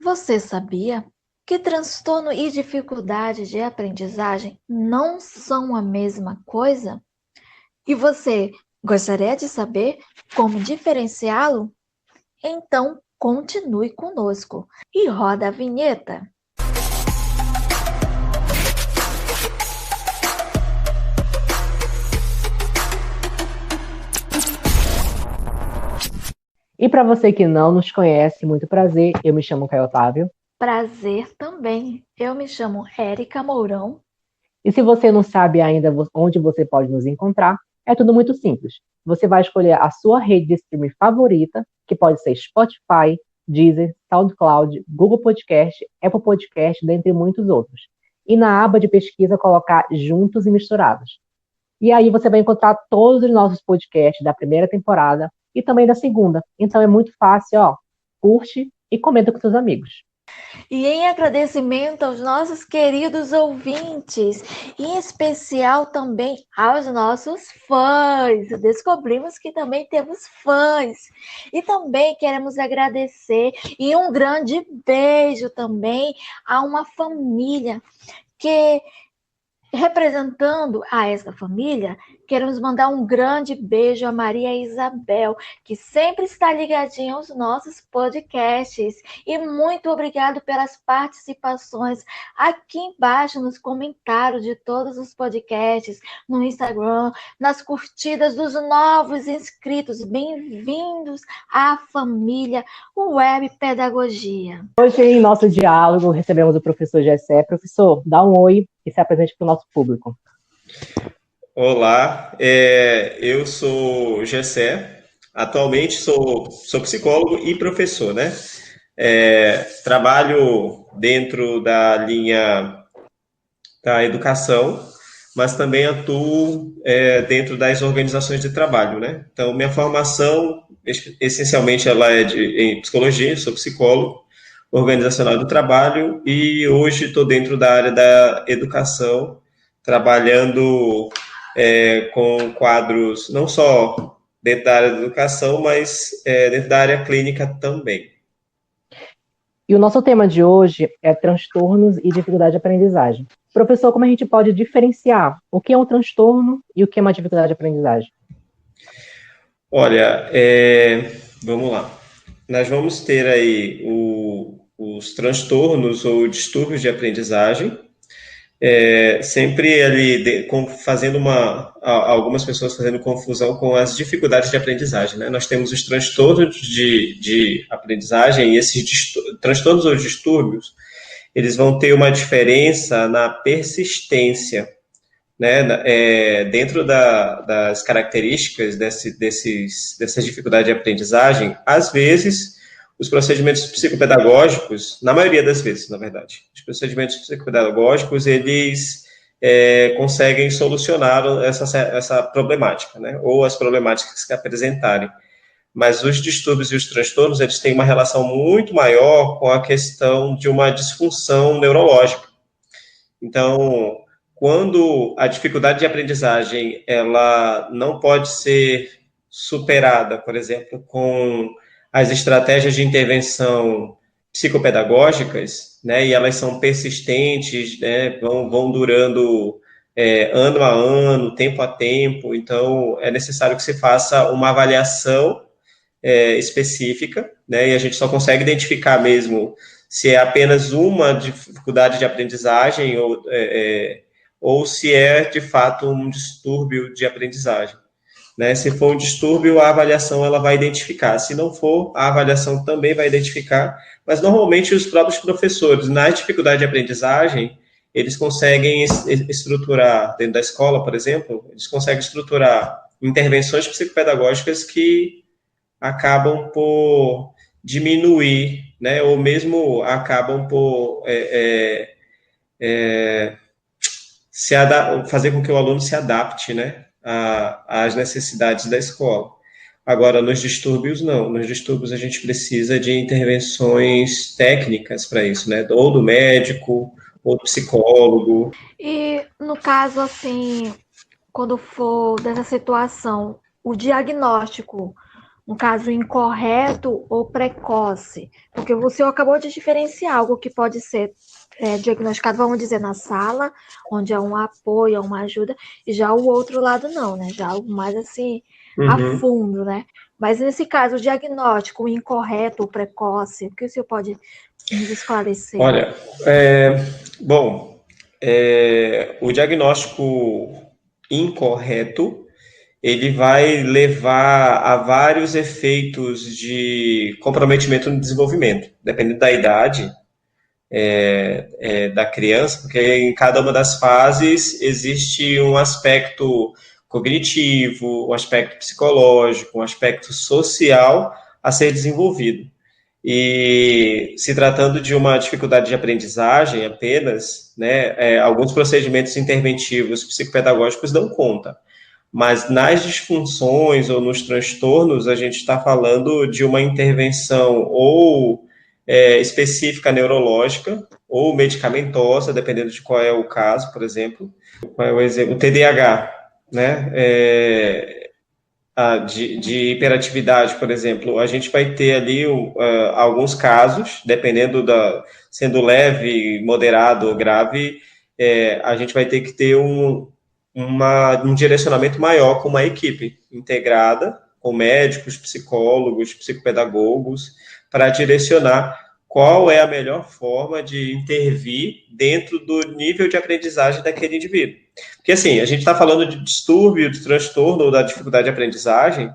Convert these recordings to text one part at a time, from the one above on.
Você sabia que transtorno e dificuldade de aprendizagem não são a mesma coisa? E você gostaria de saber como diferenciá-lo? Então, continue conosco e roda a vinheta. E para você que não nos conhece, muito prazer, eu me chamo Caio Otávio. Prazer também. Eu me chamo Érica Mourão. E se você não sabe ainda onde você pode nos encontrar, é tudo muito simples. Você vai escolher a sua rede de streaming favorita, que pode ser Spotify, Deezer, SoundCloud, Google Podcast, Apple Podcast, dentre muitos outros. E na aba de pesquisa colocar Juntos e Misturados. E aí você vai encontrar todos os nossos podcasts da primeira temporada e também da segunda. Então é muito fácil, ó. Curte e comenta com seus amigos. E em agradecimento aos nossos queridos ouvintes, e em especial também aos nossos fãs. Descobrimos que também temos fãs. E também queremos agradecer e um grande beijo também a uma família que, representando a essa família, queremos mandar um grande beijo a Maria Isabel, que sempre está ligadinha aos nossos podcasts. E muito obrigado pelas participações aqui embaixo nos comentários de todos os podcasts, no Instagram, nas curtidas dos novos inscritos. Bem-vindos à família Web Pedagogia. Hoje, em nosso diálogo, recebemos o professor Gessé. Professor, dá um oi e se apresente para o nosso público. Olá, eu sou Gessé, atualmente sou psicólogo e professor, né? Trabalho dentro da linha da educação, mas também atuo dentro das organizações de trabalho, né? Então, minha formação, essencialmente, ela é em psicologia, sou psicólogo, organizacional do trabalho, e hoje estou dentro da área da educação, trabalhando com quadros não só dentro da área da educação, mas dentro da área clínica também. E o nosso tema de hoje é transtornos e dificuldade de aprendizagem. Professor, como a gente pode diferenciar o que é um transtorno e o que é uma dificuldade de aprendizagem? Olha, vamos lá. Nós vamos ter aí os transtornos ou distúrbios de aprendizagem, sempre ali fazendo algumas pessoas fazendo confusão com as dificuldades de aprendizagem, né? Nós temos os transtornos de aprendizagem, e esses transtornos ou distúrbios, eles vão ter uma diferença na persistência, né? Dentro das características dessas dificuldades de aprendizagem, às vezes os procedimentos psicopedagógicos, na maioria das vezes, na verdade, os procedimentos psicopedagógicos, eles conseguem solucionar essa problemática, né? Ou as problemáticas que apresentarem. Mas os distúrbios e os transtornos, eles têm uma relação muito maior com a questão de uma disfunção neurológica. Então, quando a dificuldade de aprendizagem ela não pode ser superada, por exemplo, com as estratégias de intervenção psicopedagógicas, né, e elas são persistentes, né, vão durando ano a ano, tempo a tempo, então é necessário que se faça uma avaliação específica, né, e a gente só consegue identificar mesmo se é apenas uma dificuldade de aprendizagem ou se é, de fato, um distúrbio de aprendizagem. Né? Se for um distúrbio, a avaliação ela vai identificar. Se não for, a avaliação também vai identificar. Mas, normalmente, os próprios professores, na dificuldade de aprendizagem, eles conseguem estruturar, dentro da escola, por exemplo, eles conseguem estruturar intervenções psicopedagógicas que acabam por diminuir, né, ou mesmo acabam por fazer com que o aluno se adapte, né, às necessidades da escola. Agora, nos distúrbios, não. Nos distúrbios, a gente precisa de intervenções técnicas para isso, né, ou do médico, ou do psicólogo. E no caso, assim, quando for dessa situação, o diagnóstico no caso, incorreto ou precoce? Porque você acabou de diferenciar algo que pode ser diagnosticado, vamos dizer, na sala, onde é um apoio, é uma ajuda, e já o outro lado não, né? Já algo mais assim, a Uhum. fundo, né? Mas nesse caso, o diagnóstico incorreto ou precoce, o que o senhor pode nos esclarecer? Olha, bom, o diagnóstico incorreto ele vai levar a vários efeitos de comprometimento no desenvolvimento, dependendo da idade da criança, porque em cada uma das fases existe um aspecto cognitivo, um aspecto psicológico, um aspecto social a ser desenvolvido. E se tratando de uma dificuldade de aprendizagem apenas, né, alguns procedimentos interventivos psicopedagógicos dão conta. Mas nas disfunções ou nos transtornos, a gente está falando de uma intervenção ou específica neurológica ou medicamentosa, dependendo de qual é o caso, por exemplo. Qual é o exemplo? O TDAH, né? De hiperatividade, por exemplo, a gente vai ter ali alguns casos, dependendo sendo leve, moderado ou grave, a gente vai ter que ter um direcionamento maior com uma equipe integrada, com médicos, psicólogos, psicopedagogos, para direcionar qual é a melhor forma de intervir dentro do nível de aprendizagem daquele indivíduo. Porque, assim, a gente está falando de distúrbio, de transtorno ou da dificuldade de aprendizagem, a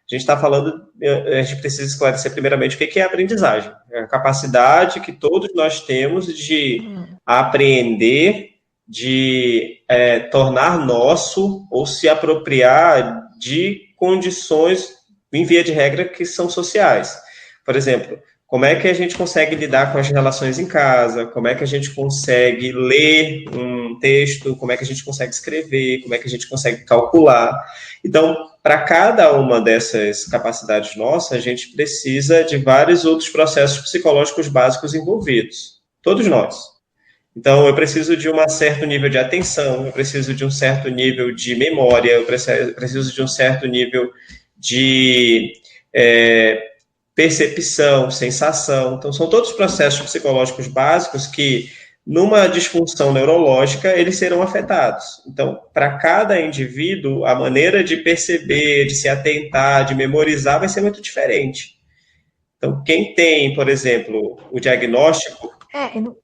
gente está falando, a gente precisa esclarecer primeiramente o que é a aprendizagem. É a capacidade que todos nós temos de aprender, de tornar nosso ou se apropriar de condições, em via de regra, que são sociais. Por exemplo, como é que a gente consegue lidar com as relações em casa, como é que a gente consegue ler um texto, como é que a gente consegue escrever, como é que a gente consegue calcular. Então, para cada uma dessas capacidades nossas, a gente precisa de vários outros processos psicológicos básicos envolvidos, todos nós. Então, eu preciso de um certo nível de atenção, eu preciso de um certo nível de memória, eu preciso de um certo nível de percepção, sensação. Então, são todos processos psicológicos básicos que, numa disfunção neurológica, eles serão afetados. Então, para cada indivíduo, a maneira de perceber, de se atentar, de memorizar vai ser muito diferente. Então, quem tem, por exemplo, o diagnóstico,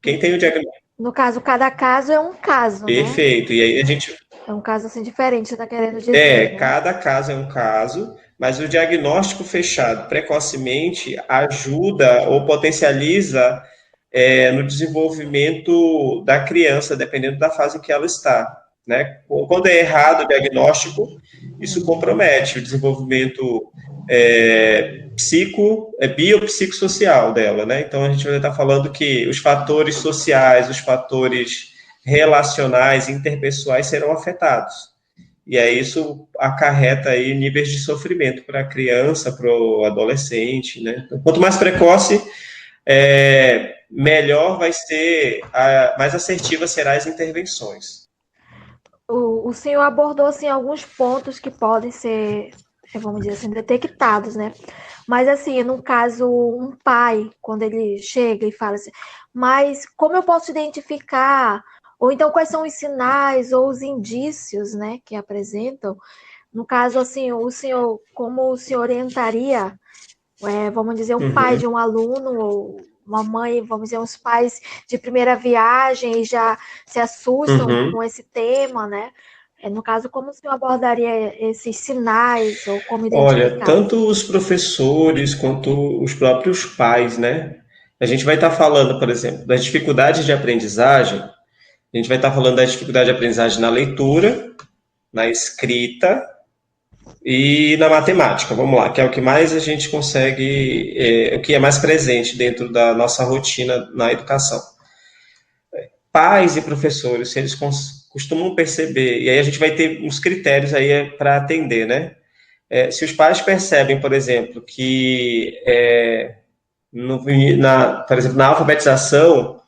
quem tem o diagnóstico. No caso, cada caso é um caso, Perfeito. né? E aí a gente. É um caso assim diferente, você está querendo dizer. Né? Cada caso é um caso, mas o diagnóstico fechado precocemente ajuda ou potencializa no desenvolvimento da criança, dependendo da fase em que ela está. Né? Quando é errado o diagnóstico, isso compromete o desenvolvimento biopsicossocial dela. Né? Então, a gente vai estar falando que os fatores sociais, os fatores relacionais, interpessoais serão afetados. E aí isso acarreta aí níveis de sofrimento para a criança, para o adolescente, né? Então, quanto mais precoce, melhor vai ser, mais assertiva serão as intervenções. O senhor abordou assim alguns pontos que podem ser, vamos dizer assim, detectados, né? Mas assim, no caso, um pai, quando ele chega e fala assim, mas como eu posso identificar? Ou então, quais são os sinais ou os indícios, né, que apresentam? No caso, assim, como o senhor orientaria, vamos dizer, um pai de um aluno ou uma mãe, vamos dizer, uns pais de primeira viagem e já se assustam com esse tema, né? No caso, como o senhor abordaria esses sinais ou como identificar? Olha, tanto os professores quanto os próprios pais, né? A gente vai estar falando, por exemplo, das dificuldades de aprendizagem. A gente vai estar falando da dificuldade de aprendizagem na leitura, na escrita e na matemática. Vamos lá, que é o que mais a gente consegue, o que é mais presente dentro da nossa rotina na educação. Pais e professores, se eles costumam perceber, e aí a gente vai ter uns critérios aí para atender, né? Se os pais percebem, por exemplo, que por exemplo, na alfabetização,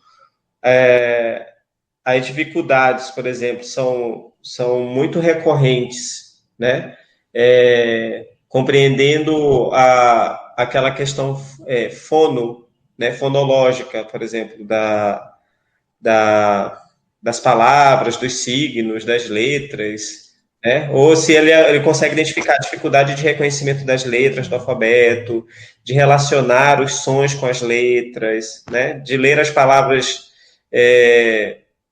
as dificuldades, por exemplo, são muito recorrentes, né? compreendendo aquela questão né, fonológica, por exemplo, das palavras, dos signos, das letras, né? Ou se ele consegue identificar a dificuldade de reconhecimento das letras do alfabeto, de relacionar os sons com as letras, né? De ler as palavras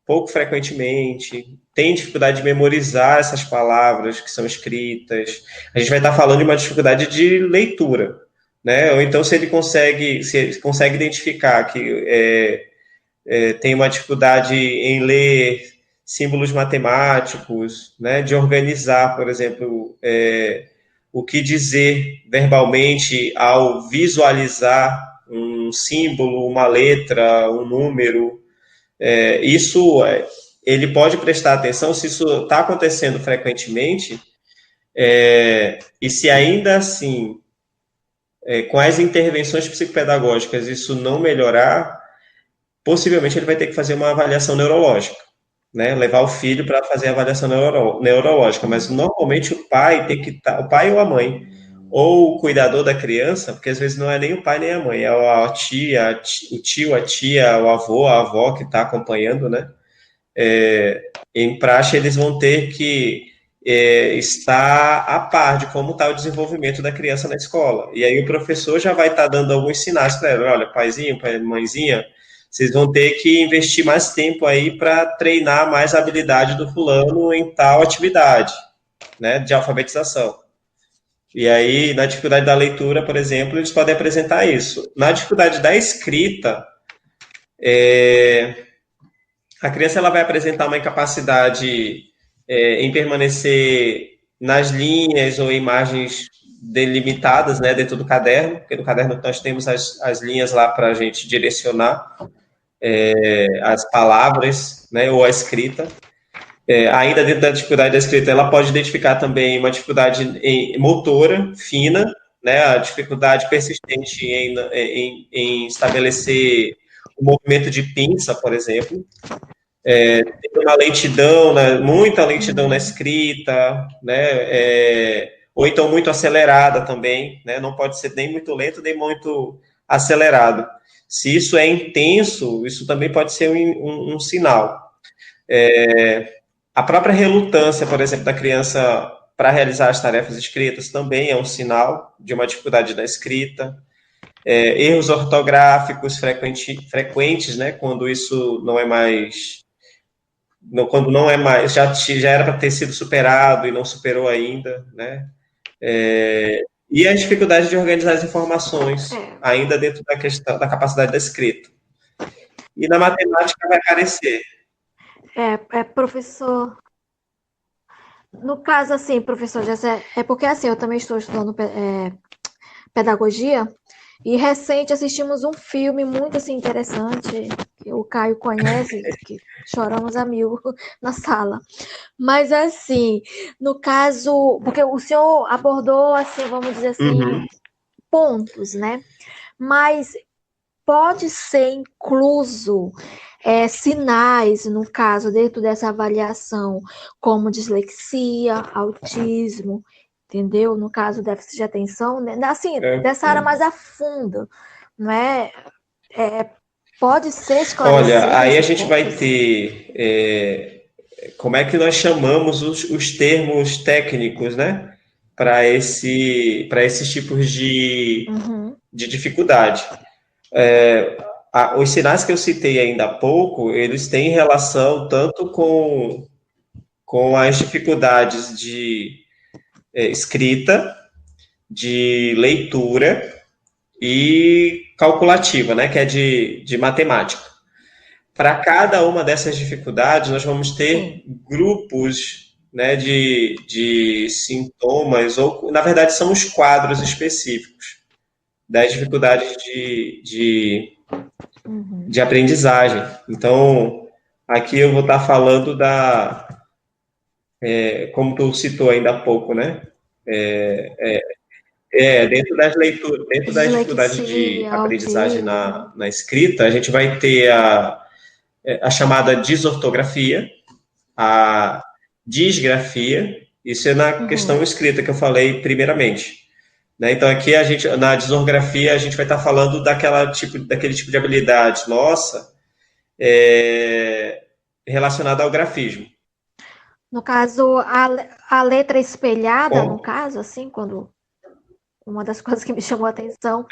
pouco frequentemente, tem dificuldade de memorizar essas palavras que são escritas. A gente vai estar falando de uma dificuldade de leitura, né? Ou então se ele consegue identificar que tem uma dificuldade em ler símbolos matemáticos, né? De organizar, por exemplo, o que dizer verbalmente ao visualizar um símbolo, uma letra, um número. Ele pode prestar atenção se isso está acontecendo frequentemente, e se ainda assim, com as intervenções psicopedagógicas, isso não melhorar, possivelmente ele vai ter que fazer uma avaliação neurológica, né? Levar o filho para fazer a avaliação neurológica, mas normalmente o pai tem que estar, o pai ou a mãe, ou o cuidador da criança, porque às vezes não é nem o pai nem a mãe, é a tia, o tio, a tia, o avô, a avó que está acompanhando, né? Em praxe, eles vão ter que estar a par de como está o desenvolvimento da criança na escola. E aí o professor já vai estar dando alguns sinais para ela: olha, paizinho, mãezinha, vocês vão ter que investir mais tempo aí para treinar mais a habilidade do fulano em tal atividade, né, de alfabetização. E aí, na dificuldade da leitura, por exemplo, eles podem apresentar isso. Na dificuldade da escrita, a criança ela vai apresentar uma incapacidade em permanecer nas linhas ou imagens delimitadas, né, dentro do caderno, porque no caderno nós temos as linhas lá para a gente direcionar as palavras, né, ou a escrita. Ainda dentro da dificuldade da escrita, ela pode identificar também uma dificuldade motora fina, né, a dificuldade persistente em estabelecer o movimento de pinça, por exemplo. Uma lentidão, né, muita lentidão na escrita, né, ou então muito acelerada também, né, não pode ser nem muito lento, nem muito acelerado. Se isso é intenso, isso também pode ser um sinal. A própria relutância, por exemplo, da criança para realizar as tarefas escritas também é um sinal de uma dificuldade da escrita. Erros ortográficos frequentes, né, quando isso não é mais... quando não é mais... já era para ter sido superado e não superou ainda, né? E a dificuldade de organizar as informações, ainda dentro da questão da capacidade da escrita. E na matemática vai aparecer. Professor. No caso, assim, professor Jessé, porque assim, eu também estou estudando pedagogia, e recente assistimos um filme muito assim, interessante, que o Caio conhece, que choramos a mil na sala. Mas assim, no caso, porque o senhor abordou, assim, vamos dizer assim, pontos, né? Mas pode ser incluso sinais, no caso, dentro dessa avaliação, como dislexia, autismo, entendeu? No caso, déficit de atenção, né? Assim, dessa área mais a fundo, não é? Pode ser esclarecido. Olha, aí a gente vai ter... como é que nós chamamos os termos técnicos, né? Para esses tipos de dificuldade. Os sinais que eu citei ainda há pouco, eles têm relação tanto com as dificuldades de escrita, de leitura e calculativa, né, que é de matemática. Para cada uma dessas dificuldades, nós vamos ter grupos, né, de sintomas, ou, na verdade, são os quadros específicos das dificuldades de aprendizagem. Então, aqui eu vou estar falando como tu citou ainda há pouco, né? Dentro das leituras, dentro das dificuldades de aprendizagem na escrita, a gente vai ter a chamada disortografia, a disgrafia, isso é na questão escrita que eu falei primeiramente. né? Então, aqui na disorgrafia, a gente vai estar falando daquele tipo de habilidade nossa, relacionada ao grafismo. No caso, a letra espelhada, Com- no caso, assim, quando uma das coisas que me chamou a atenção,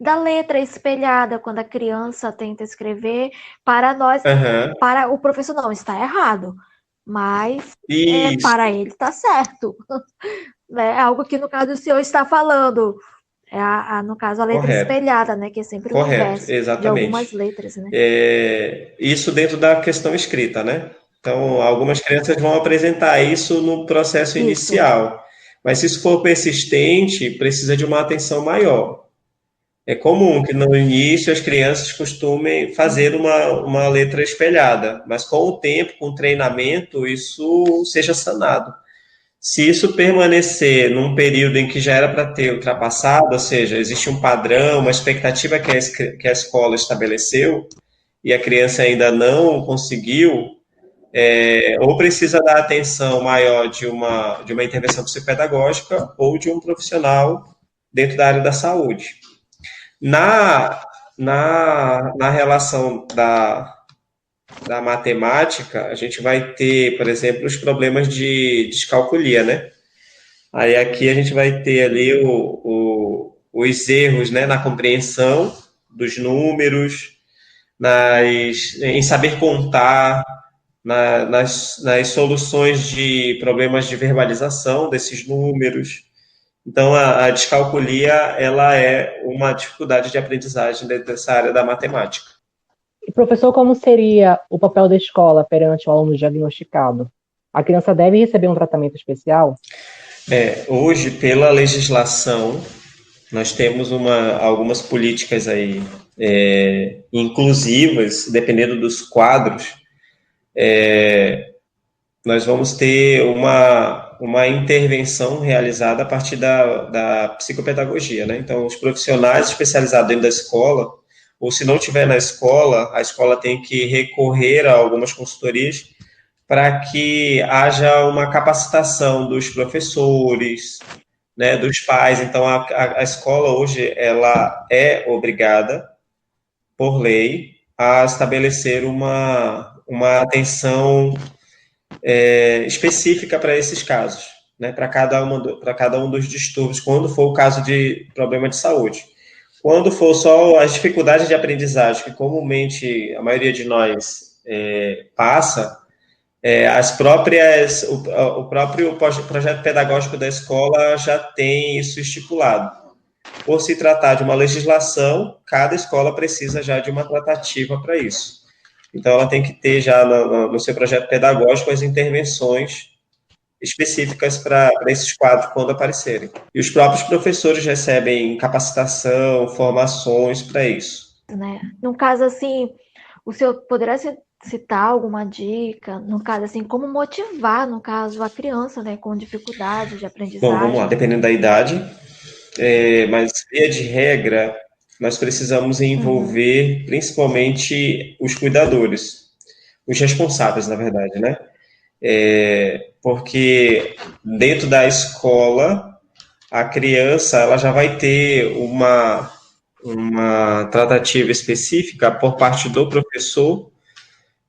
da letra espelhada, quando a criança tenta escrever, para nós, Aham. para o professor não, está errado, mas Isso, para ele está certo. É algo que, no caso, o senhor está falando. No caso, a letra correto, espelhada, né? Que é sempre o correto, inverso de algumas exatamente. letras, né? Isso dentro da questão escrita, né? Então, algumas crianças vão apresentar isso no processo Isso. inicial, mas se isso for persistente, precisa de uma atenção maior. É comum que no início as crianças costumem fazer uma letra espelhada, mas com o tempo, com o treinamento, isso seja sanado. Se isso permanecer num período em que já era para ter ultrapassado, ou seja, existe um padrão, uma expectativa que a escola estabeleceu, e a criança ainda não conseguiu, ou precisa dar atenção maior de uma intervenção psicopedagógica ou de um profissional dentro da área da saúde. Na, na relação da matemática, a gente vai ter, por exemplo, os problemas de descalculia, né? Aí aqui a gente vai ter ali os erros, né, na compreensão dos números, em saber contar, nas soluções de problemas de verbalização desses números. Então, a descalculia, ela é uma dificuldade de aprendizagem dentro dessa área da matemática. E, professor, como seria o papel da escola perante o aluno diagnosticado? A criança deve receber um tratamento especial? Hoje, pela legislação, nós temos algumas políticas aí inclusivas, dependendo dos quadros, nós vamos ter uma intervenção realizada a partir da psicopedagogia, né? Então, os profissionais especializados dentro da escola, ou se não tiver na escola, a escola tem que recorrer a algumas consultorias para que haja uma capacitação dos professores, né, dos pais. Então, a escola hoje ela é obrigada, por lei, a estabelecer uma atenção específica para esses casos, né, para cada um dos distúrbios, quando for o caso de problema de saúde. Quando for só as dificuldades de aprendizagem, que comumente a maioria de nós passa, o próprio projeto pedagógico da escola já tem isso estipulado. Por se tratar de uma legislação, cada escola precisa já de uma tratativa para isso. Então, ela tem que ter já no seu projeto pedagógico as intervenções específicas para esses quadros quando aparecerem. E os próprios professores recebem capacitação, formações para isso. Né? No caso, assim, o senhor poderá citar alguma dica, no caso, assim, como motivar, no caso, a criança, né, com dificuldade de Bom, vamos lá, aprendizagem? dependendo da idade, mas, via de regra, nós precisamos envolver principalmente os cuidadores, os responsáveis, na verdade, né? Porque dentro da escola, a criança ela já vai ter uma tratativa específica por parte do professor,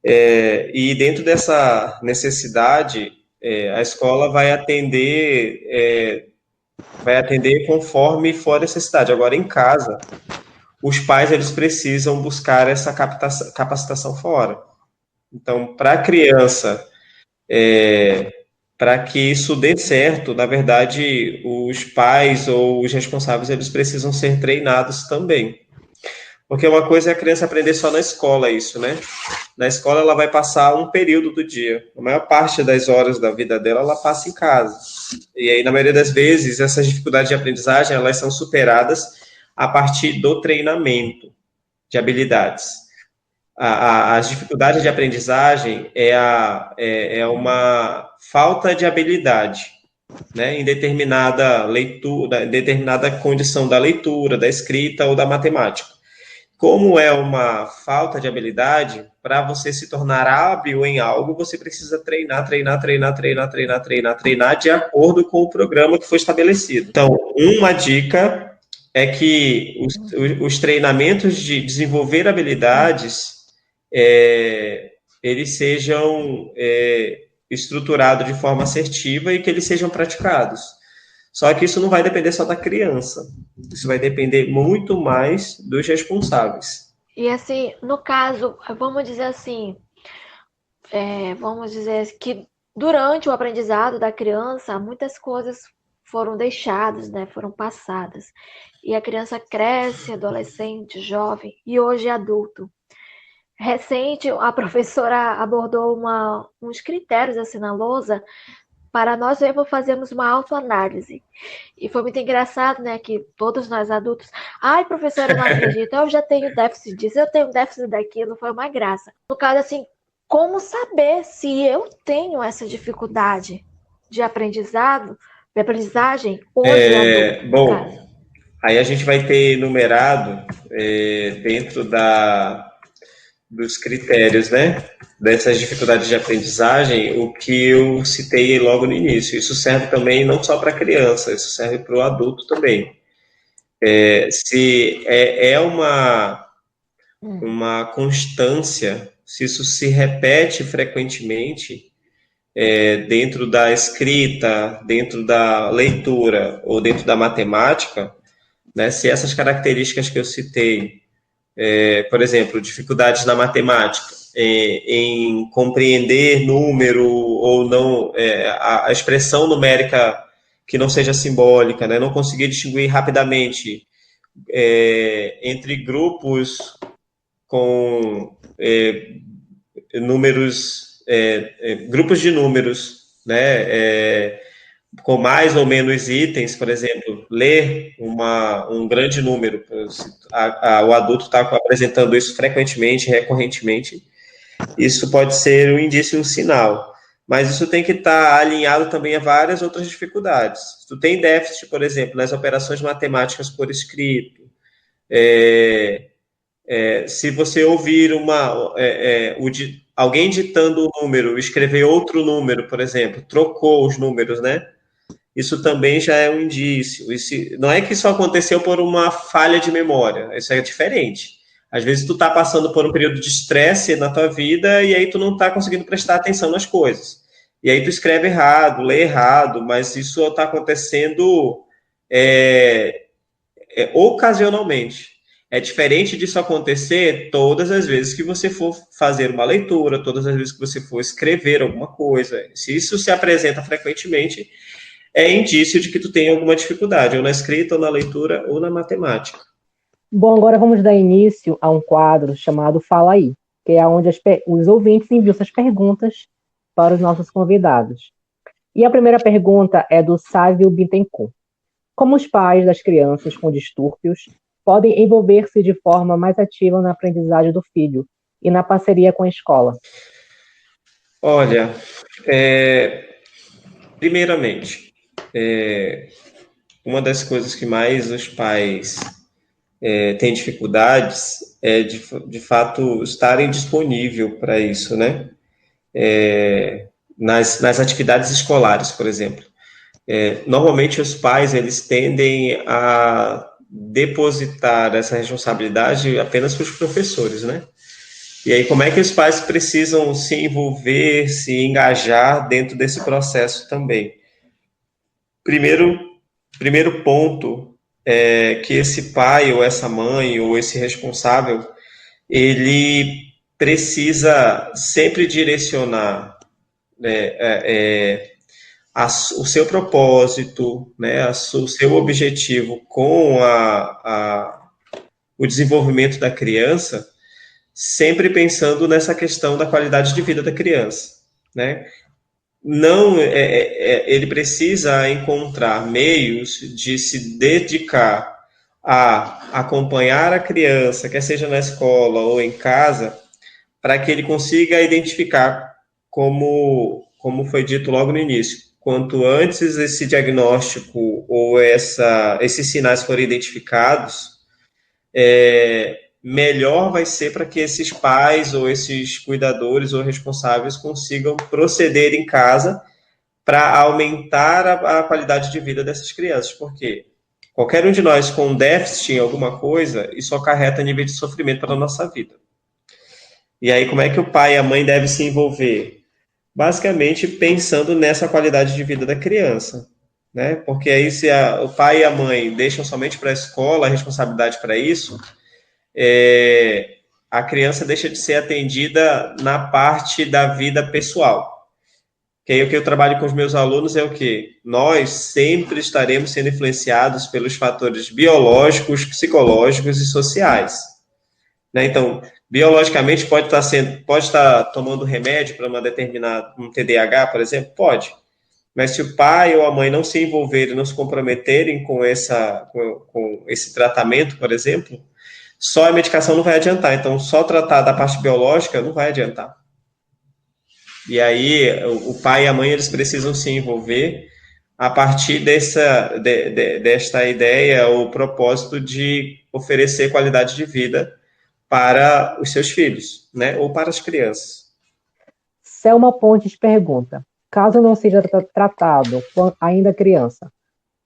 e dentro dessa necessidade, a escola vai atender conforme for a necessidade. Agora, em casa, os pais eles precisam buscar essa capacitação fora. Então, para a criança, para que isso dê certo, na verdade, os pais ou os responsáveis eles precisam ser treinados também. Porque uma coisa é a criança aprender só na escola isso, né? Na escola ela vai passar um período do dia. A maior parte das horas da vida dela ela passa em casa. E aí, na maioria das vezes, essas dificuldades de aprendizagem elas são superadas a partir do treinamento de habilidades. As dificuldades de aprendizagem é uma falta de habilidade, né, em determinada leitura, em determinada condição da leitura, da escrita ou da matemática. como é uma falta de habilidade, para você se tornar hábil em algo, você precisa treinar de acordo com o programa que foi estabelecido. Então, uma dica é que os treinamentos de desenvolver habilidades, eles sejam estruturados de forma assertiva e que eles sejam praticados. Só que isso não vai depender só da criança. Isso vai depender muito mais dos responsáveis. E assim, no caso, vamos dizer que durante o aprendizado da criança, muitas coisas foram deixadas, né? Foram passadas. E a criança cresce, adolescente, jovem e hoje é adulto. Recente, a professora abordou uns critérios assim na lousa para nós mesmos fazermos uma autoanálise. E foi muito engraçado, né, que todos nós adultos, ai, professora, eu não acredito, eu já tenho déficit disso, eu tenho déficit daquilo, foi uma graça. No caso, assim, como saber se eu tenho essa dificuldade de aprendizagem hoje adulto? Bom, aí a gente vai ter enumerado dentro dos critérios, né, dessas dificuldades de aprendizagem, o que eu citei logo no início. Isso serve também não só para a criança, isso serve para o adulto também. Se é uma constância, se isso se repete frequentemente dentro da escrita, dentro da leitura ou dentro da matemática, né, se essas características que eu citei, por exemplo, dificuldades na matemática, em compreender número ou não, a expressão numérica que não seja simbólica, né, não conseguir distinguir rapidamente entre grupos com números, grupos de números, né, com mais ou menos itens, por exemplo, ler um grande número, o adulto está apresentando isso frequentemente, recorrentemente, isso pode ser um indício, um sinal, mas isso tem que estar alinhado também a várias outras dificuldades. Se tu tem déficit, por exemplo, nas operações matemáticas por escrito, se você ouvir alguém ditando um número, escrever outro número, por exemplo, trocou os números, né? Isso também já é um indício. Não é que isso aconteceu por uma falha de memória, isso é diferente. Às vezes tu tá passando por um período de estresse na tua vida e aí tu não tá conseguindo prestar atenção nas coisas. E aí tu escreve errado, lê errado, mas isso tá acontecendo ocasionalmente. É diferente disso acontecer todas as vezes que você for fazer uma leitura, todas as vezes que você for escrever alguma coisa. Se isso se apresenta frequentemente, é indício de que tu tem alguma dificuldade, ou na escrita, ou na leitura, ou na matemática. Bom, agora vamos dar início a um quadro chamado Fala Aí, que é onde os ouvintes enviam suas perguntas para os nossos convidados. E a primeira pergunta é do Sávio Bittencourt. Como os pais das crianças com distúrbios podem envolver-se de forma mais ativa na aprendizagem do filho e na parceria com a escola? Olha, primeiramente, uma das coisas que mais os pais têm dificuldades é, de fato, estarem disponíveis para isso, né? Nas atividades escolares, por exemplo. Normalmente, os pais, eles tendem a depositar essa responsabilidade apenas para os professores, né? E aí, como é que os pais precisam se envolver, se engajar dentro desse processo também? Primeiro ponto é que esse pai, ou essa mãe, ou esse responsável, ele precisa sempre direcionar, né, o seu propósito, né, o seu objetivo com o desenvolvimento da criança, sempre pensando nessa questão da qualidade de vida da criança, né? Não, ele precisa encontrar meios de se dedicar a acompanhar a criança, quer seja na escola ou em casa, para que ele consiga identificar, como foi dito logo no início, quanto antes esse diagnóstico ou esses sinais forem identificados, melhor vai ser para que esses pais ou esses cuidadores ou responsáveis consigam proceder em casa para aumentar a qualidade de vida dessas crianças. Porque qualquer um de nós com déficit em alguma coisa, isso acarreta nível de sofrimento para a nossa vida. E aí, como é que o pai e a mãe devem se envolver? Basicamente, pensando nessa qualidade de vida da criança, né? Porque aí, se o pai e a mãe deixam somente para a escola a responsabilidade para isso, a criança deixa de ser atendida na parte da vida pessoal. Que aí o que eu trabalho com os meus alunos é o quê? Nós sempre estaremos sendo influenciados pelos fatores biológicos, psicológicos e sociais. Né? Então, biologicamente pode estar tomando remédio para um TDAH, por exemplo? Pode. Mas se o pai ou a mãe não se envolverem, não se comprometerem com esse tratamento, por exemplo, só a medicação não vai adiantar. Então, só tratar da parte biológica não vai adiantar. E aí, o pai e a mãe, eles precisam se envolver a partir desta ideia ou propósito de oferecer qualidade de vida para os seus filhos, né? Ou para as crianças. Selma Pontes pergunta, caso não seja tratado ainda criança,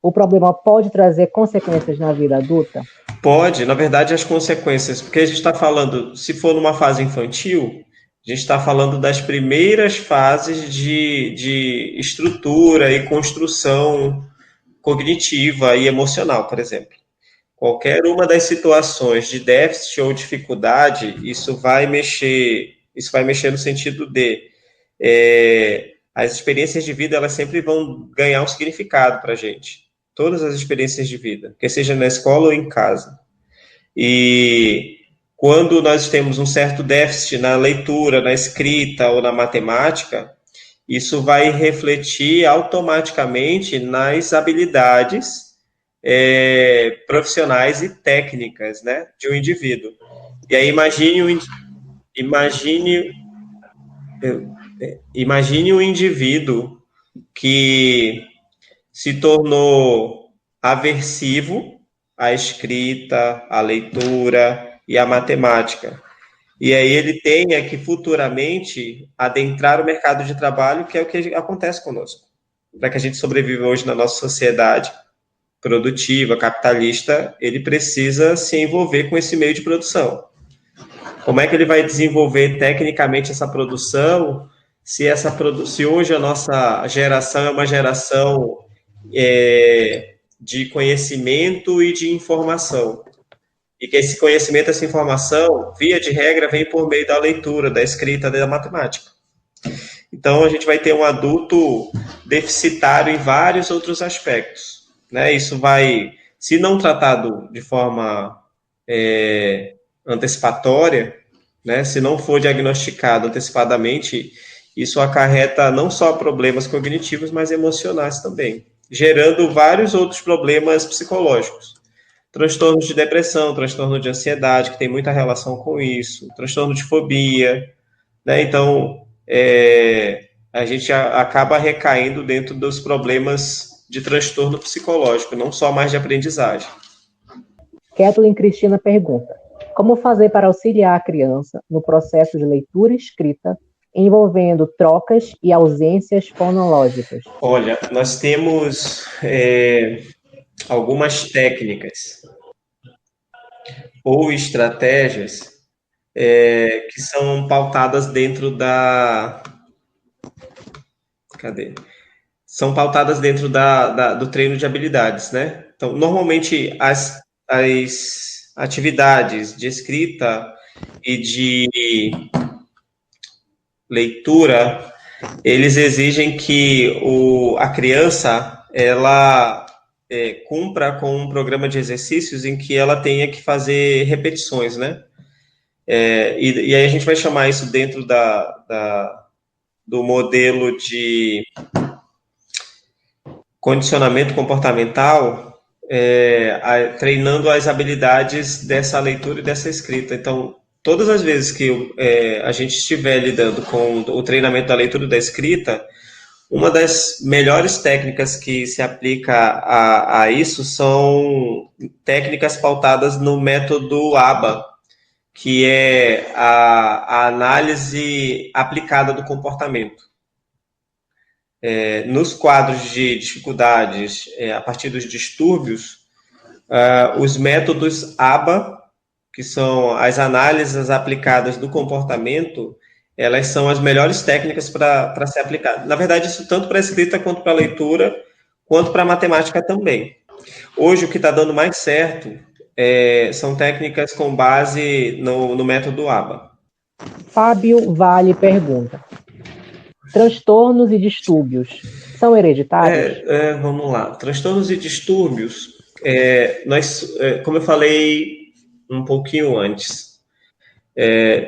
o problema pode trazer consequências na vida adulta? Pode, na verdade, as consequências, porque a gente está falando, se for numa fase infantil, a gente está falando das primeiras fases de estrutura e construção cognitiva e emocional, por exemplo. Qualquer uma das situações de déficit ou dificuldade, isso vai mexer no sentido de as experiências de vida, elas sempre vão ganhar um significado para a gente. Todas as experiências de vida, quer seja na escola ou em casa. E quando nós temos um certo déficit na leitura, na escrita ou na matemática, isso vai refletir automaticamente nas habilidades profissionais e técnicas, né, de um indivíduo. E aí imagine um indivíduo que se tornou aversivo à escrita, à leitura e à matemática. E aí ele tenha que futuramente adentrar o mercado de trabalho, que é o que acontece conosco. Para que a gente sobreviva hoje na nossa sociedade produtiva, capitalista, ele precisa se envolver com esse meio de produção. Como é que ele vai desenvolver tecnicamente essa produção, se hoje a nossa geração é uma geração de conhecimento e de informação, e que esse conhecimento, essa informação, via de regra, vem por meio da leitura, da escrita, da matemática. Então, a gente vai ter um adulto deficitário em vários outros aspectos, né? Isso vai, se não tratado de forma antecipatória, né? Se não for diagnosticado antecipadamente, isso acarreta não só problemas cognitivos, mas emocionais também, gerando vários outros problemas psicológicos. Transtornos de depressão, transtorno de ansiedade, que tem muita relação com isso, transtorno de fobia, né? Então, a gente acaba recaindo dentro dos problemas de transtorno psicológico, não só mais de aprendizagem. Kathleen Cristina pergunta, como fazer para auxiliar a criança no processo de leitura e escrita, envolvendo trocas e ausências fonológicas? Olha, nós temos algumas técnicas ou estratégias que são pautadas dentro São pautadas dentro do treino de habilidades, né? Então, normalmente, as atividades de escrita e de leitura, eles exigem que a criança, ela cumpra com um programa de exercícios em que ela tenha que fazer repetições, né? E aí a gente vai chamar isso dentro do modelo de condicionamento comportamental, treinando as habilidades dessa leitura e dessa escrita. Então, todas as vezes que a gente estiver lidando com o treinamento da leitura e da escrita, uma das melhores técnicas que se aplica a isso são técnicas pautadas no método ABA, que é a análise aplicada do comportamento. Nos quadros de dificuldades, a partir dos distúrbios, os métodos ABA, que são as análises aplicadas do comportamento, elas são as melhores técnicas para ser aplicadas. Na verdade, isso tanto para a escrita quanto para a leitura, quanto para a matemática também. Hoje, o que está dando mais certo são técnicas com base no método ABA. Fábio Vale pergunta: transtornos e distúrbios são hereditários? Vamos lá. Transtornos e distúrbios, como eu falei um pouquinho antes,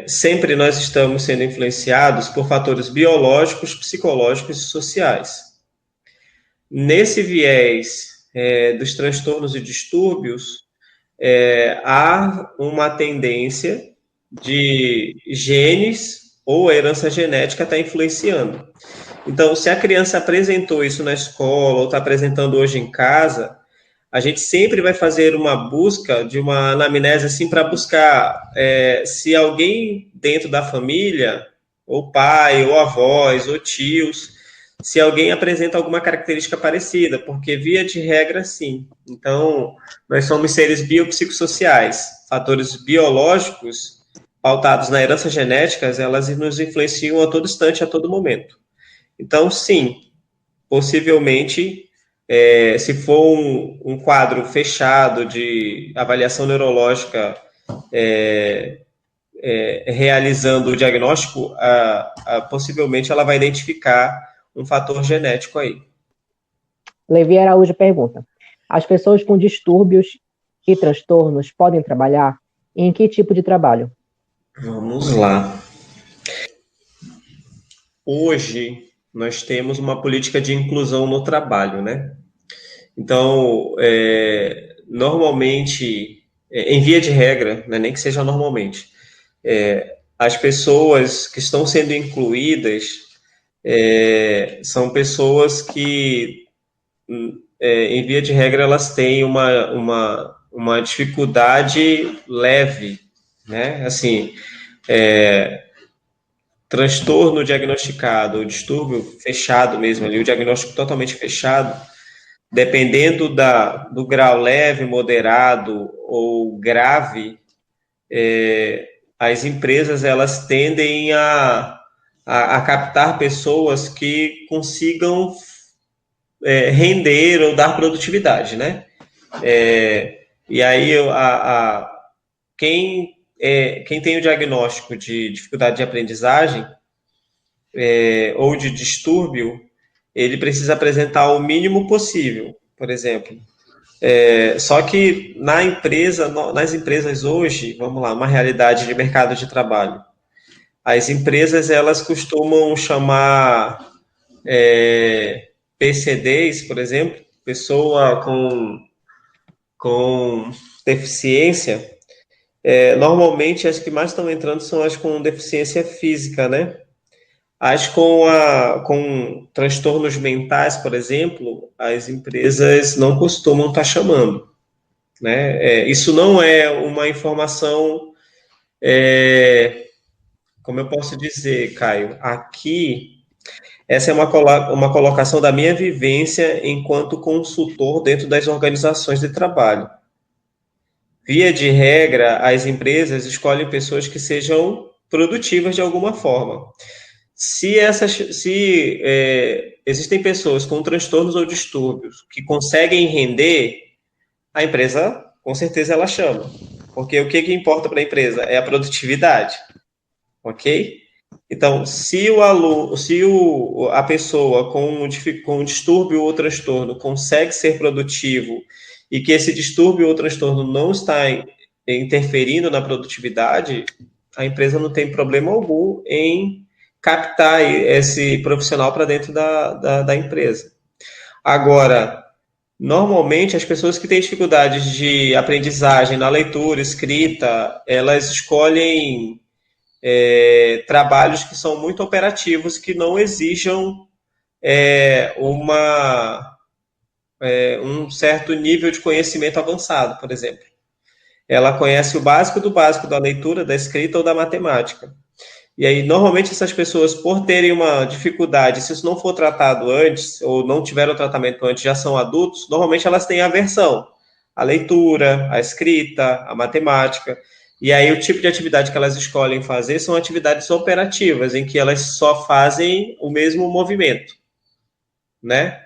sempre nós estamos sendo influenciados por fatores biológicos, psicológicos e sociais. Nesse viés dos transtornos e distúrbios, há uma tendência de genes ou a herança genética estar influenciando. Então, se a criança apresentou isso na escola ou está apresentando hoje em casa, a gente sempre vai fazer uma busca de uma anamnese assim para buscar se alguém dentro da família, ou pai, ou avós, ou tios, se alguém apresenta alguma característica parecida, porque via de regra, sim. Então, nós somos seres biopsicossociais, fatores biológicos pautados na herança genética, elas nos influenciam a todo instante, a todo momento. Então, sim, possivelmente, se for um quadro fechado de avaliação neurológica realizando o diagnóstico, possivelmente ela vai identificar um fator genético aí. Levi Araújo pergunta: as pessoas com distúrbios e transtornos podem trabalhar? E em que tipo de trabalho? Vamos lá. Hoje, nós temos uma política de inclusão no trabalho, né? Então, normalmente, em via de regra, né, nem que seja normalmente, as pessoas que estão sendo incluídas são pessoas que, em via de regra, elas têm uma dificuldade leve, né? Assim, transtorno diagnosticado, o distúrbio fechado mesmo ali, o diagnóstico totalmente fechado, dependendo do grau leve, moderado ou grave, as empresas elas tendem a captar pessoas que consigam render ou dar produtividade, né? E aí quem tem o diagnóstico de dificuldade de aprendizagem ou de distúrbio, ele precisa apresentar o mínimo possível, por exemplo. Só que nas empresas hoje, vamos lá, uma realidade de mercado de trabalho. As empresas, elas costumam chamar PCDs, por exemplo, pessoa com deficiência. Normalmente, as que mais estão entrando são as com deficiência física, né? As com transtornos mentais, por exemplo, as empresas não costumam estar chamando, né? Isso não é uma informação, como eu posso dizer, Caio, aqui, essa é uma colocação da minha vivência enquanto consultor dentro das organizações de trabalho. Via de regra, as empresas escolhem pessoas que sejam produtivas de alguma forma. Se existem pessoas com transtornos ou distúrbios que conseguem render, a empresa, com certeza, ela chama. Porque o que importa para a empresa é a produtividade. Ok? Então, se a pessoa com um distúrbio ou transtorno consegue ser produtivo e que esse distúrbio ou transtorno não está interferindo na produtividade, a empresa não tem problema algum em captar esse profissional para dentro da empresa. Agora, normalmente, as pessoas que têm dificuldades de aprendizagem na leitura, escrita, elas escolhem trabalhos que são muito operativos, que não exijam um certo nível de conhecimento avançado, por exemplo. ela conhece o básico do básico da leitura, da escrita ou da matemática. E aí, normalmente, essas pessoas, por terem uma dificuldade, se isso não for tratado antes, ou não tiveram tratamento antes, já são adultos, normalmente elas têm aversão à leitura, à escrita, à matemática. E aí, o tipo de atividade que elas escolhem fazer são atividades operativas, em que elas só fazem o mesmo movimento, né?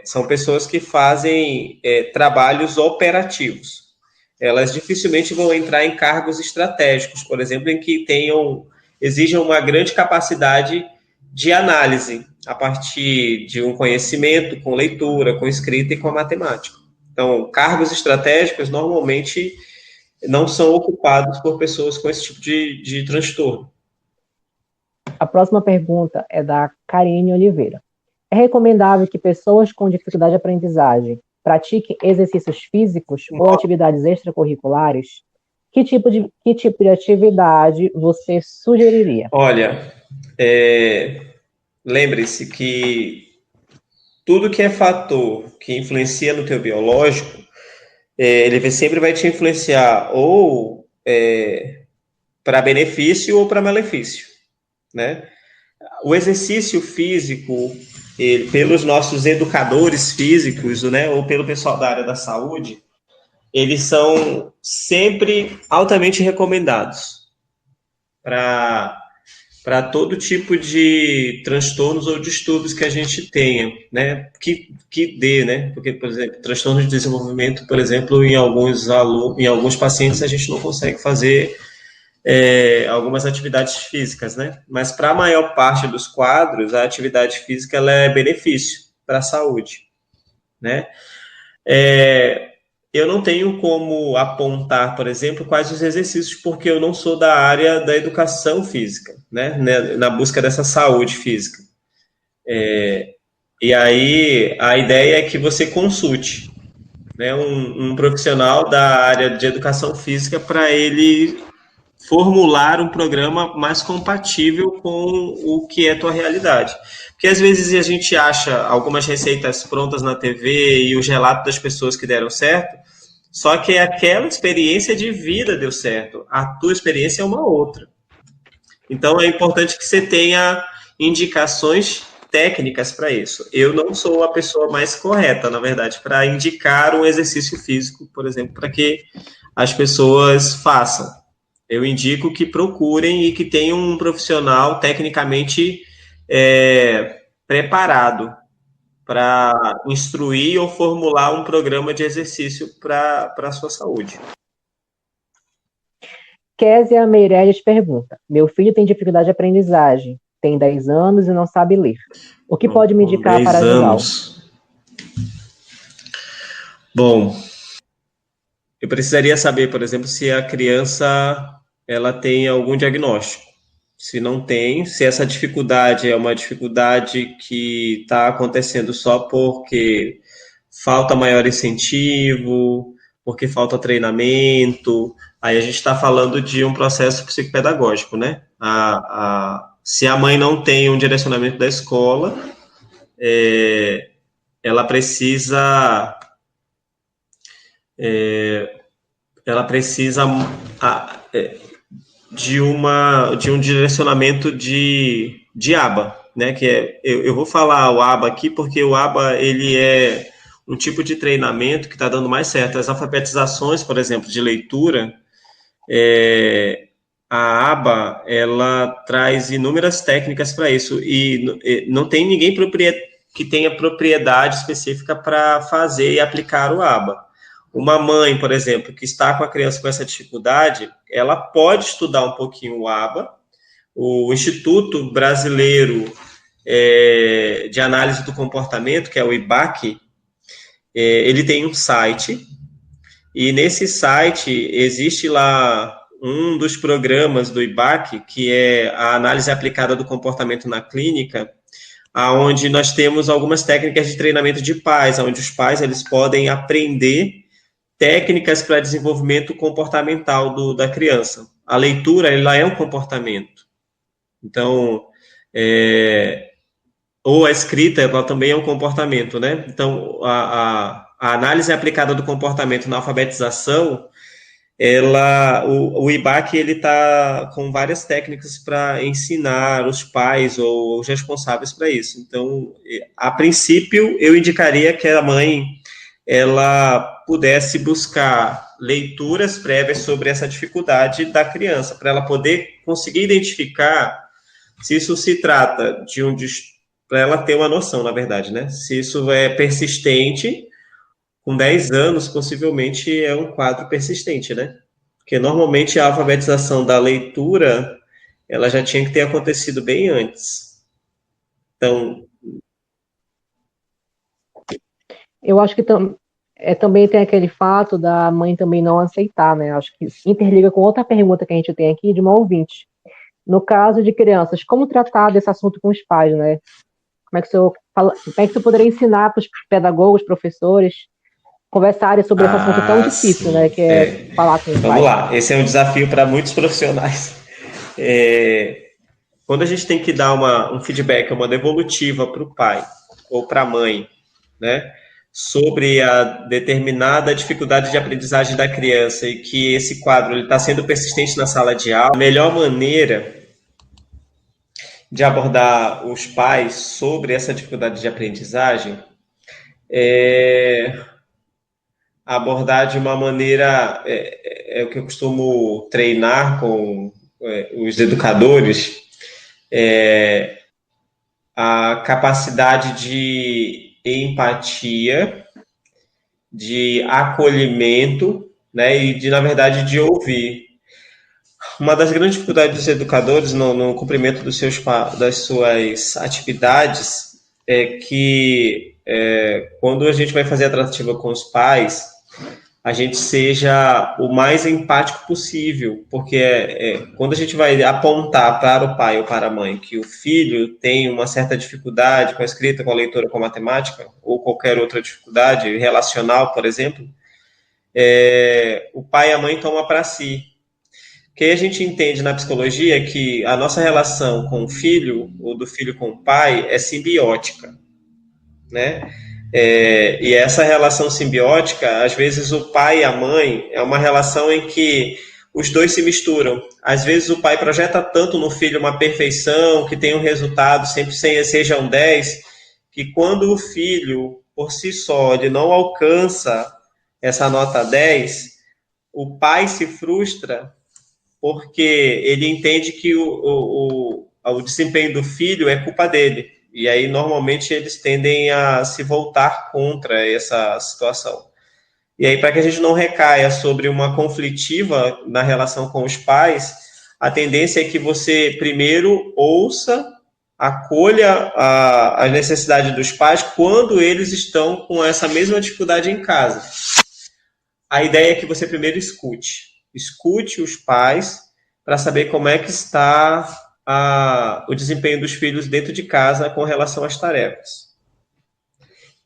São pessoas que fazem trabalhos operativos. Elas dificilmente vão entrar em cargos estratégicos, por exemplo, em que exijam uma grande capacidade de análise a partir de um conhecimento com leitura, com escrita e com a matemática. Então, cargos estratégicos normalmente não são ocupados por pessoas com esse tipo de transtorno. A próxima pergunta é da Karine Oliveira. É recomendável que pessoas com dificuldade de aprendizagem pratiquem exercícios físicos ou atividades extracurriculares? Que tipo de atividade você sugeriria? Olha, lembre-se que tudo que é fator que influencia no teu biológico, ele sempre vai te influenciar ou para benefício ou para malefício, né? O exercício físico, pelos nossos educadores físicos, né, ou pelo pessoal da área da saúde, eles são sempre altamente recomendados para todo tipo de transtornos ou distúrbios que a gente tenha, né, que dê, né, porque, por exemplo, transtorno de desenvolvimento, por exemplo, em alguns pacientes a gente não consegue fazer algumas atividades físicas, né? Mas para a maior parte dos quadros, a atividade física ela é benefício para a saúde, né? Eu não tenho como apontar, por exemplo, quais os exercícios, porque eu não sou da área da educação física, né? Na busca dessa saúde física. E aí a ideia é que você consulte, né, um profissional da área de educação física para ele formular um programa mais compatível com o que é a tua realidade. Porque às vezes a gente acha algumas receitas prontas na TV e os relatos das pessoas que deram certo, só que aquela experiência de vida deu certo, a tua experiência é uma outra. Então é importante que você tenha indicações técnicas para isso. Eu não sou a pessoa mais correta, na verdade, para indicar um exercício físico, por exemplo, para que as pessoas façam. Eu indico que procurem e que tenham um profissional tecnicamente preparado para instruir ou formular um programa de exercício para a sua saúde. Késia Meirelles pergunta: meu filho tem dificuldade de aprendizagem, tem 10 anos e não sabe ler. O que pode me indicar para ajudá-lo? Bom, eu precisaria saber, por exemplo, se a criança ela tem algum diagnóstico. Se não tem, se essa dificuldade é uma dificuldade que está acontecendo só porque falta maior incentivo, porque falta treinamento, aí a gente está falando de um processo psicopedagógico, né? Se a mãe não tem um direcionamento da escola, ela precisa de um direcionamento de aba, né? Eu vou falar o aba aqui porque o aba ele é um tipo de treinamento que está dando mais certo. As alfabetizações, por exemplo, de leitura, a aba ela traz inúmeras técnicas para isso e não tem ninguém que tenha propriedade específica para fazer e aplicar o aba. Uma mãe, por exemplo, que está com a criança com essa dificuldade, ela pode estudar um pouquinho o aba. O Instituto Brasileiro de Análise do Comportamento, que é o IBAC, ele tem um site, e nesse site existe lá um dos programas do IBAC, que é a análise aplicada do comportamento na clínica, onde nós temos algumas técnicas de treinamento de pais, onde os pais eles podem aprender técnicas para desenvolvimento comportamental da criança. A leitura, ela é um comportamento. Então, ou a escrita, ela também é um comportamento, né? Então, a análise aplicada do comportamento na alfabetização, o IBAC ele está com várias técnicas para ensinar os pais ou os responsáveis para isso. Então, a princípio, eu indicaria que a mãe ela pudesse buscar leituras prévias sobre essa dificuldade da criança, para ela poder conseguir identificar se isso se trata de para ela ter uma noção, na verdade, né? Se isso é persistente, com 10 anos, possivelmente é um quadro persistente, né? Porque normalmente a alfabetização da leitura, ela já tinha que ter acontecido bem antes. Então, Eu acho que também tem aquele fato da mãe também não aceitar, né? Acho que interliga com outra pergunta que a gente tem aqui de uma ouvinte. No caso de crianças, como tratar desse assunto com os pais, né? Como é que você poderia ensinar para os pedagogos, professores, conversarem sobre esse assunto tão difícil, sim, né? Que é falar com os pais. Vamos lá, esse é um desafio para muitos profissionais. Quando a gente tem que dar um feedback, uma devolutiva para o pai ou para a mãe, né? Sobre a determinada dificuldade de aprendizagem da criança e que esse quadro está sendo persistente na sala de aula, a melhor maneira de abordar os pais sobre essa dificuldade de aprendizagem é abordar de uma maneira, o que eu costumo treinar com os educadores, a capacidade de empatia, de acolhimento, né, e na verdade, de ouvir. Uma das grandes dificuldades dos educadores no cumprimento das suas atividades é que quando a gente vai fazer a tratativa com os pais, a gente seja o mais empático possível, porque quando a gente vai apontar para o pai ou para a mãe que o filho tem uma certa dificuldade com a escrita, com a leitura, com a matemática, ou qualquer outra dificuldade relacional, por exemplo, o pai e a mãe tomam para si. Porque a gente entende na psicologia que a nossa relação com o filho, ou do filho com o pai, é simbiótica, né? E essa relação simbiótica, às vezes o pai e a mãe, é uma relação em que os dois se misturam. Às vezes o pai projeta tanto no filho uma perfeição, que tem um resultado sempre seja um 10, que quando o filho, por si só, ele não alcança essa nota 10, o pai se frustra porque ele entende que o desempenho do filho é culpa dele. E aí, normalmente, eles tendem a se voltar contra essa situação. E aí, para que a gente não recaia sobre uma conflitiva na relação com os pais, a tendência é que você primeiro ouça, acolha a necessidade dos pais quando eles estão com essa mesma dificuldade em casa. A ideia é que você primeiro escute os pais para saber como é que está o desempenho dos filhos dentro de casa com relação às tarefas.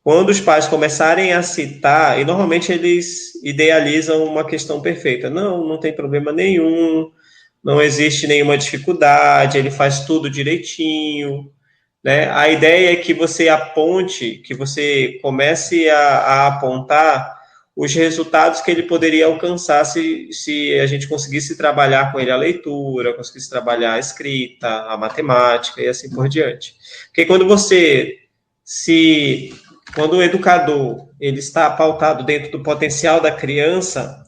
Quando os pais começarem a citar, e normalmente eles idealizam uma questão perfeita, não tem problema nenhum, não existe nenhuma dificuldade, ele faz tudo direitinho, né? A ideia é que você aponte, que você comece a apontar os resultados que ele poderia alcançar se a gente conseguisse trabalhar com ele a leitura, conseguisse trabalhar a escrita, a matemática e assim por diante. Porque quando o educador ele está pautado dentro do potencial da criança,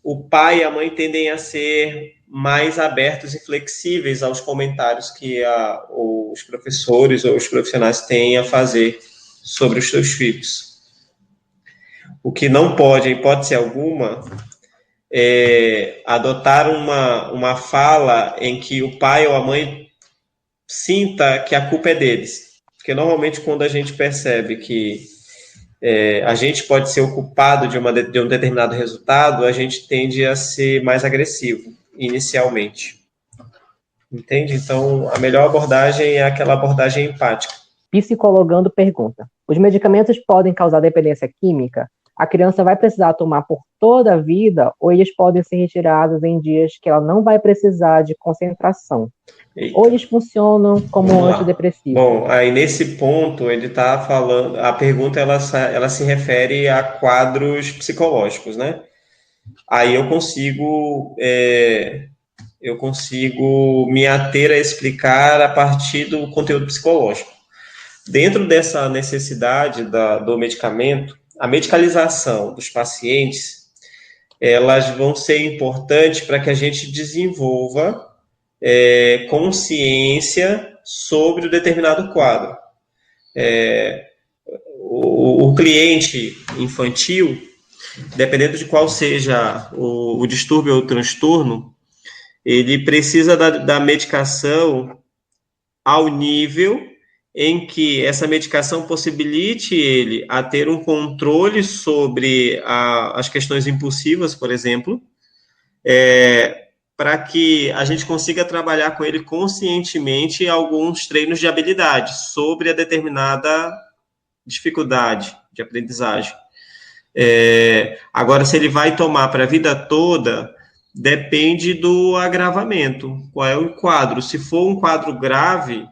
o pai e a mãe tendem a ser mais abertos e flexíveis aos comentários que os professores ou os profissionais têm a fazer sobre os seus filhos. O que não pode, em hipótese alguma, é adotar uma fala em que o pai ou a mãe sinta que a culpa é deles. Porque, normalmente, quando a gente percebe que a gente pode ser o culpado de um determinado resultado, a gente tende a ser mais agressivo, inicialmente. Entende? Então, a melhor abordagem é aquela abordagem empática. Psicologando pergunta: os medicamentos podem causar dependência química? a criança vai precisar tomar por toda a vida, ou eles podem ser retirados em dias que ela não vai precisar de concentração. Eita. Ou eles funcionam como Vamos lá. antidepressivos. Bom, aí nesse ponto ele está falando, a pergunta ela se refere a quadros psicológicos, né? Aí eu consigo me ater a explicar a partir do conteúdo psicológico. Dentro dessa necessidade do medicamento, a medicalização dos pacientes, elas vão ser importantes para que a gente desenvolva consciência sobre o determinado quadro. O cliente infantil, dependendo de qual seja o distúrbio ou o transtorno, ele precisa da medicação ao nível em que essa medicação possibilite ele a ter um controle sobre as questões impulsivas, por exemplo, para que a gente consiga trabalhar com ele conscientemente alguns treinos de habilidade sobre a determinada dificuldade de aprendizagem. Agora, se ele vai tomar para a vida toda, depende do agravamento. Qual é o quadro? Se for um quadro grave,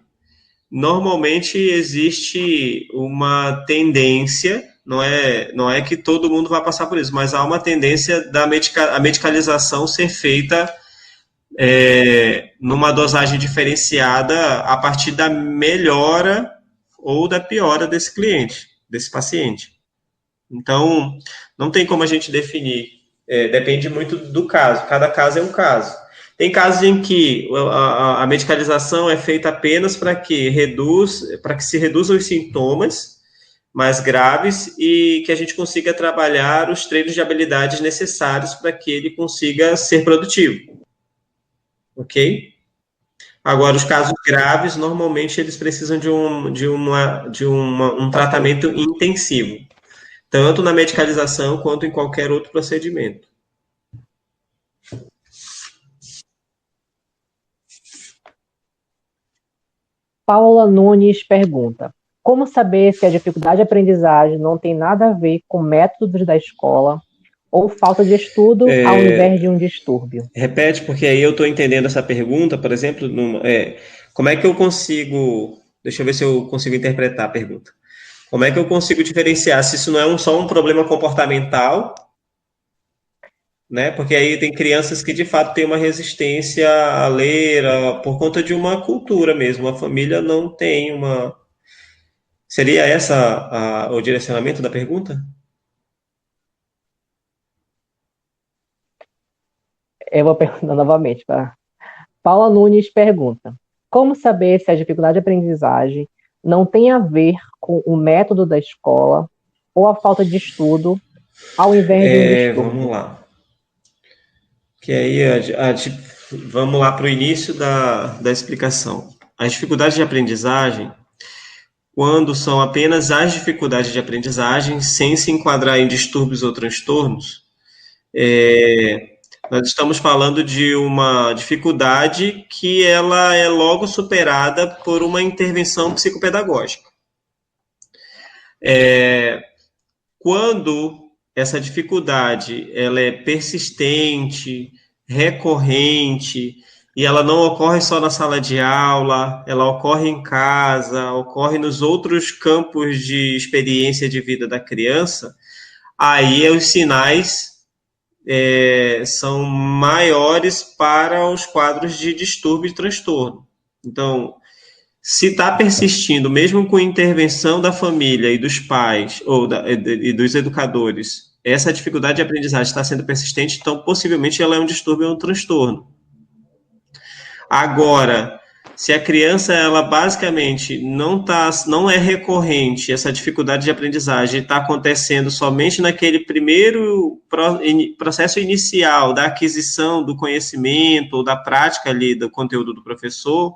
normalmente existe uma tendência, não é que todo mundo vai passar por isso, mas há uma tendência a medicalização ser feita numa dosagem diferenciada a partir da melhora ou da piora desse cliente, desse paciente. Então, não tem como a gente definir, depende muito do caso, cada caso é um caso. Tem casos em que a medicalização é feita apenas para que se reduzam os sintomas mais graves e que a gente consiga trabalhar os treinos de habilidades necessários para que ele consiga ser produtivo. Ok? Agora, os casos graves, normalmente, eles precisam de um tratamento intensivo, tanto na medicalização quanto em qualquer outro procedimento. Paula Nunes pergunta: como saber se a dificuldade de aprendizagem não tem nada a ver com métodos da escola ou falta de estudo ao invés de um distúrbio? Repete, porque aí eu estou entendendo essa pergunta, por exemplo, como é que eu consigo... Deixa eu ver se eu consigo interpretar a pergunta. Como é que eu consigo diferenciar se isso não é só um problema comportamental, né? Porque aí tem crianças que de fato têm uma resistência a ler por conta de uma cultura mesmo. A família não tem uma... Seria o direcionamento da pergunta? Eu vou perguntar novamente. Paula Nunes pergunta: como saber se a dificuldade de aprendizagem não tem a ver com o método da escola ou a falta de estudo ao invés de um distúrbio? Vamos lá. Que aí, vamos lá para o início da explicação. As dificuldades de aprendizagem, quando são apenas as dificuldades de aprendizagem, sem se enquadrar em distúrbios ou transtornos, nós estamos falando de uma dificuldade que ela é logo superada por uma intervenção psicopedagógica. Quando essa dificuldade ela é persistente, recorrente, e ela não ocorre só na sala de aula, ela ocorre em casa, ocorre nos outros campos de experiência de vida da criança, aí os sinais são maiores para os quadros de distúrbio e transtorno. Então, se está persistindo, mesmo com intervenção da família e dos pais, e dos educadores, essa dificuldade de aprendizagem está sendo persistente, então possivelmente ela é um distúrbio ou um transtorno. Agora, se a criança, ela basicamente não é recorrente, essa dificuldade de aprendizagem está acontecendo somente naquele primeiro processo inicial da aquisição do conhecimento ou da prática ali do conteúdo do professor,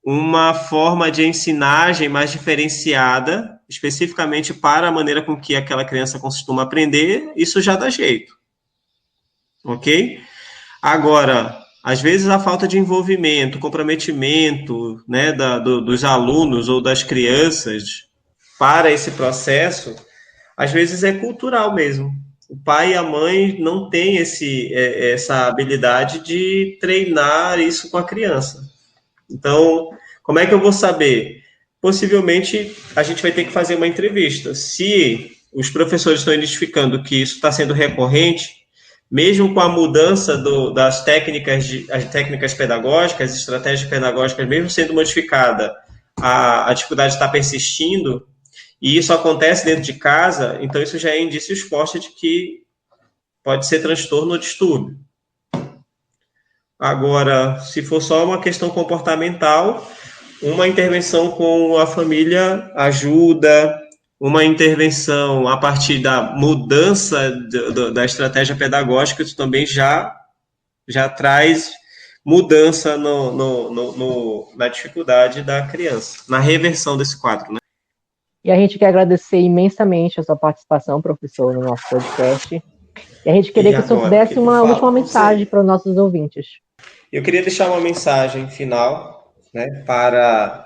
uma forma de ensinagem mais diferenciada, especificamente para a maneira com que aquela criança costuma aprender, isso já dá jeito. Ok? Agora, às vezes a falta de envolvimento, comprometimento, dos alunos ou das crianças para esse processo às vezes é cultural mesmo. O pai e a mãe não têm essa habilidade de treinar isso com a criança. Então, como é que eu vou saber? Possivelmente, a gente vai ter que fazer uma entrevista. Se os professores estão identificando que isso está sendo recorrente, mesmo com a mudança das as técnicas pedagógicas, as estratégias pedagógicas, mesmo sendo modificada, a dificuldade está persistindo, e isso acontece dentro de casa, então isso já é indício forte de que pode ser transtorno ou distúrbio. Agora, se for só uma questão comportamental, uma intervenção com a família ajuda, uma intervenção a partir da mudança da estratégia pedagógica, isso também já traz mudança na dificuldade da criança, na reversão desse quadro, né? E a gente quer agradecer imensamente a sua participação, professor, no nosso podcast. E a gente queria que o senhor desse uma última mensagem para os nossos ouvintes. Eu queria deixar uma mensagem final, né, para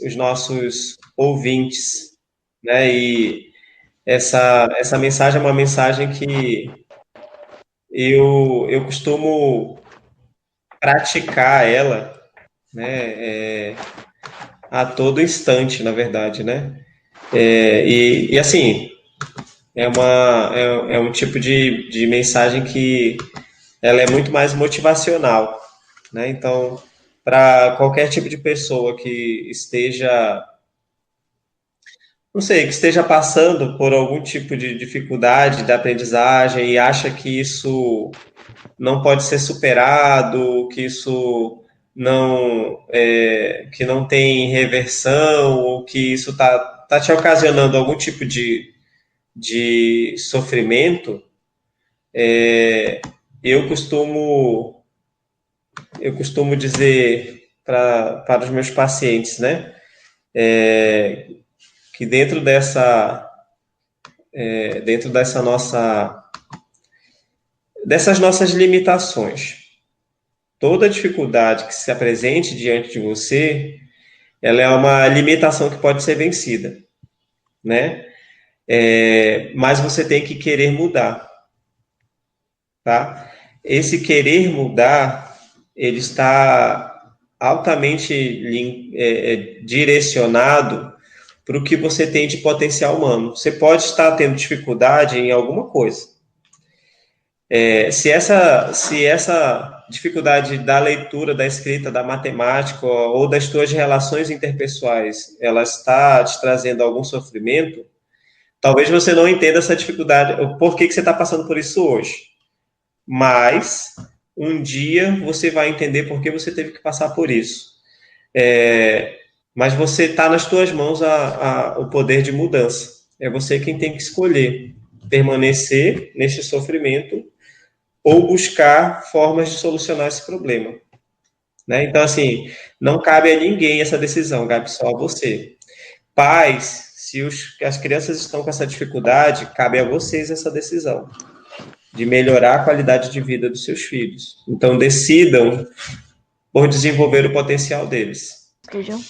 os nossos ouvintes, né, e essa mensagem é uma mensagem que eu costumo praticar ela, né, a todo instante, na verdade, né, e assim, é um tipo de mensagem que ela é muito mais motivacional, né, então, para qualquer tipo de pessoa que esteja, não sei, que esteja passando por algum tipo de dificuldade da aprendizagem e acha que isso não pode ser superado, que isso que não tem reversão, ou que isso tá te ocasionando algum tipo de sofrimento, eu costumo dizer para os meus pacientes, né, que dentro dessas nossas limitações, toda dificuldade que se apresente diante de você, ela é uma limitação que pode ser vencida, né? Mas você tem que querer mudar, tá? Esse querer mudar, ele está altamente direcionado para o que você tem de potencial humano. Você pode estar tendo dificuldade em alguma coisa. Se essa dificuldade da leitura, da escrita, da matemática ou das tuas relações interpessoais, ela está te trazendo algum sofrimento, talvez você não entenda essa dificuldade, o porquê que você está passando por isso hoje. Mas um dia você vai entender por que você teve que passar por isso. Mas você está nas tuas mãos o poder de mudança. É você quem tem que escolher permanecer nesse sofrimento ou buscar formas de solucionar esse problema, né? Então, assim, não cabe a ninguém essa decisão, cabe só a você. Pais, se as crianças estão com essa dificuldade, cabe a vocês essa decisão de melhorar a qualidade de vida dos seus filhos. Então, decidam por desenvolver o potencial deles.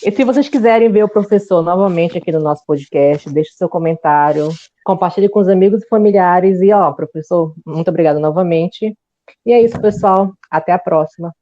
E se vocês quiserem ver o professor novamente aqui no nosso podcast, deixe seu comentário, compartilhe com os amigos e familiares. E, professor, muito obrigada novamente. E é isso, pessoal. Até a próxima.